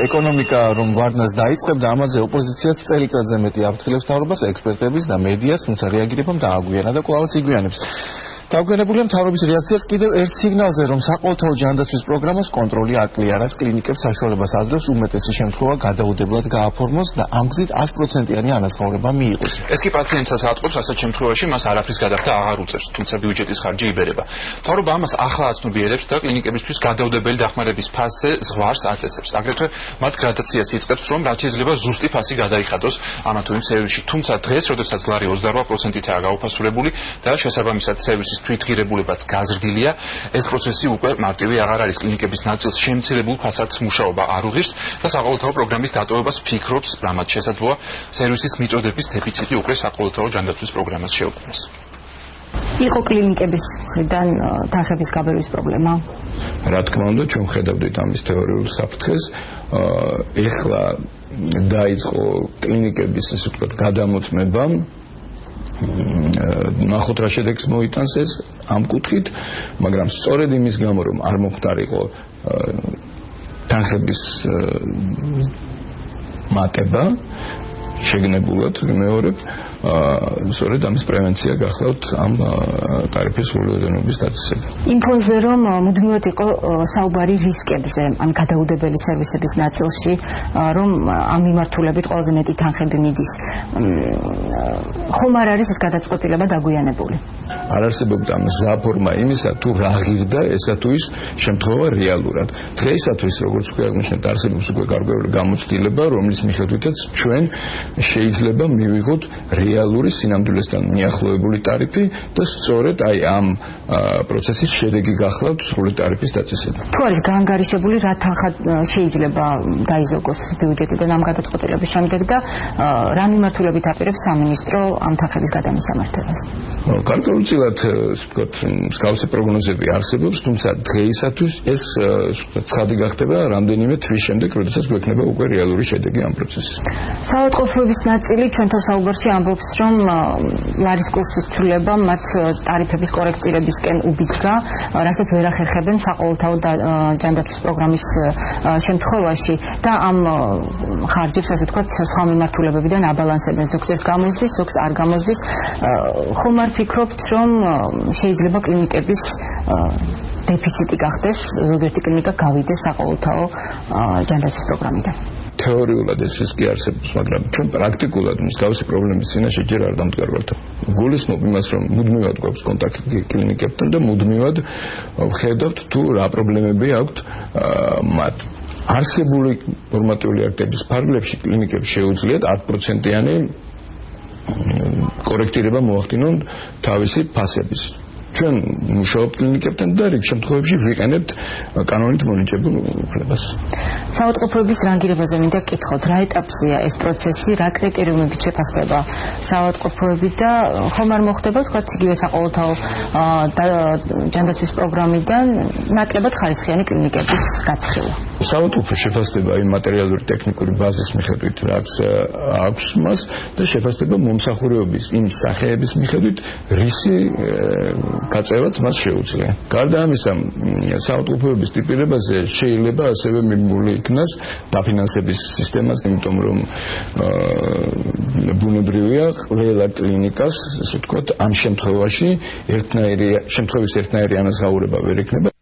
ეკონომიკა რომ ვარდნას დაიწყებდა, ამაზე ოპოზიციაც წელიწადზე მეტი აფრთხილებს მთავრობას, ექსპერტების და მედიას, თუმცა რეაგირებამ დააგვიანა და კვლავაც იგვიანებს. Დაგვიანებულია მთავრობის რეაქციაც კიდევ ერთ სიგნალზე, რომ საყოველთაო ჯანდაცვის პროგრამას კონტროლი არ კლია, რაც კლინიკებს საშუალებას აძლევს უმეტესი შემთხვევა გადაუდებლად გააფორმოს და ამ გზით 100%-იანი ანაზღაურება მიიღოს. ეს კი პაციენტსაც აწყობს, ასეთ შემთხვევაში მას არაფრის გადახდა აღარ უწევს, თუმცა ბიუჯეტის ხარჯი იბერება. მთავრობა ამას ახლა აცნობიერებს და კლინიკებისთვის გადაუდებელი დახმარების ფასზე ზღვარს აწესებს. აგრეთვე მათ გრადაციას იწყებს, რომ რაც შეიძლება ზუსტი ფასი გადაიხადოს ამა თუ იმ სერვისში. თუმცა დღეს, როდესაც ლარი 28%-ითაა გაუფასურებული და შესაბამისად სერვისის თვითღირებულებაც გაზრდილია, ეს პროცესი უკვე მარტივი აღარ არის. კლინიკების ნაწილს შემცირებულ ფასად მუშაობა არ უღირს და საყოველთაო პროგრამის დატოვებას ფიქრობს, რამაც შესაძლოა სერვისის მიწოდების დეფიციტი უკვე საყოველთაო ჯანდაცვის პროგრამას შეუქმნას. იყო კლინიკების მხრიდან თანხების გაბერვის პრობლემა? რა თქმა უნდა, ჩვენ ხედავდით ამის თეორიულ საფრთხეს. ეხლა დაიწყო კლინიკების, ასე ვთქვათ, გადამოწმება. ნახოთ რა შედეგს მოიტანს ეს ამ კუთხით, მაგრამ სწორედ იმის გამო, რომ არ მომხდარიყო თანხების მატება შეგნებულად, მეორე სწორედ ამის პრევენცია გახლავთ ამ ტარიფის სრულიადობის დაწესება. იმ ფონზე რომ მუდმივად იყო საუბარი რისკებზე, ან გადაუდებელი სერვისების ნაწილში, რომ ამ მიმართულებით ყველაზე მეტი თანხები მიდის. ხომ არ არის ეს გადაწყვეტილება დაგვიანებული? არ არსებობდა მზა ფორმა იმისა, თუ რა ღირდა ესა თუ ის შემთხვევა რეალურად. დღეისათვის, როგორც უკვე აღმოჩნდა, არსებობს უკვე გარკვეული გამოცდილება, რომლის მიხედვითაც ჩვენ შეიძლება მივიღოთ რეალური სინამდვილესთან მიახლოებული ტარიფი და სწორედ აი ამ პროცესის შედეგი გახლავთ სრული ტარიფის დაწესება. თუ არის გაანგარიშებული, რა თანხა შეიძლება დაიზოგოს ბიუჯეტიდან ამ გადაწყვეტილების შემდეგ და რა მიმართულებით აპირებს სამინისტრო ამ თანხების გადამისამართებას? გარკვეულწილად, ვთქვათ, მსგავსი პროგნოზები არსებობს, თუმცა დღეისათვის ეს ცხადი გახდება რამდენიმე თვის შემდეგ, როდესაც გვექნება უკვე რეალური შედეგი ამ პროცესის. საავადმყოფოების ნაწილი ჩვენთან საუბარში ამბობს, რომ ლარის კურსის ცვლილება მათ ტარიფების კორექტირებისკენ უბიძგა, რასაც ვერ ახერხებენ საყოველთაო ჯანდაცვის პროგრამის შემთხვევაში და ამ ხარჯებს, ასე ვთქვათ, სხვა მიმართულებებიდან აბალანსებენ. ზოგს ეს გამოსდის, ზოგს არ გამოსდის. ხომ არ ფიქრობთ, რომ შეიძლება კლინიკების დეფიციტი გახდეს, ზოგიერთი კლინიკა გავიდეს საყოველთაო ჯანდაცვის პროგრამიდან? თეორიულად ეს კი არსებობს, მაგრამ ჩვენ პრაქტიკულად მსგავსი პრობლემის წინაშე ჯერ არ დამდგარვალთ. გულისხმობ იმას, რომ მუდმივად გვაქვს კონტაქტი კლინიკებთან და მუდმივად ვხედავთ თუ რა პრობლემები აქვთ მათ. არსებული ნორმატიული აქტების ფარგლებში კლინიკებს შეუძლიათ 10%-იანი კორექტირება მოახდინონ თავისი ფასების. ჩვენ მუშაობთ კლინიკებთან და რიგ შემთხვევებში ვიყენებთ კანონით მონიჭებულ უფლებას. საავადმყოფოების რანგირებაზე მინდა გკითხოთ, რა ეტაპზეა ეს პროცესი, რა კრიტერიუმებით შეფასდება საავადმყოფოები და ხომ არ მოხდება, თქვათ, იგივე საყოველთაო ჯანდაცვის პროგრამიდან ნაკლებად ხარისხიანი კლინიკების გათხრილა? საავადმყოფო შეფასდება იმ მატერიალური ტექნიკური ბაზის მიხედვით, რაც აქვს მას და შეფასდება მომსახურეობის იმ სახეების მიხედვით, რისი გაწევაც მას შეუძლია. გარდა ამისა, საავადმყოფოების ტიპირებაზე შეიძლება ასევე მიმული იქნას დაფინანსების სისტემას, იმიტომ რომ ბუნებრივია ყველა კლინიკას, ასე ვთქვათ, ამ შემთხვევაში შემთხვევის ერთნაირი ანაზღაურება ვერ ექნება.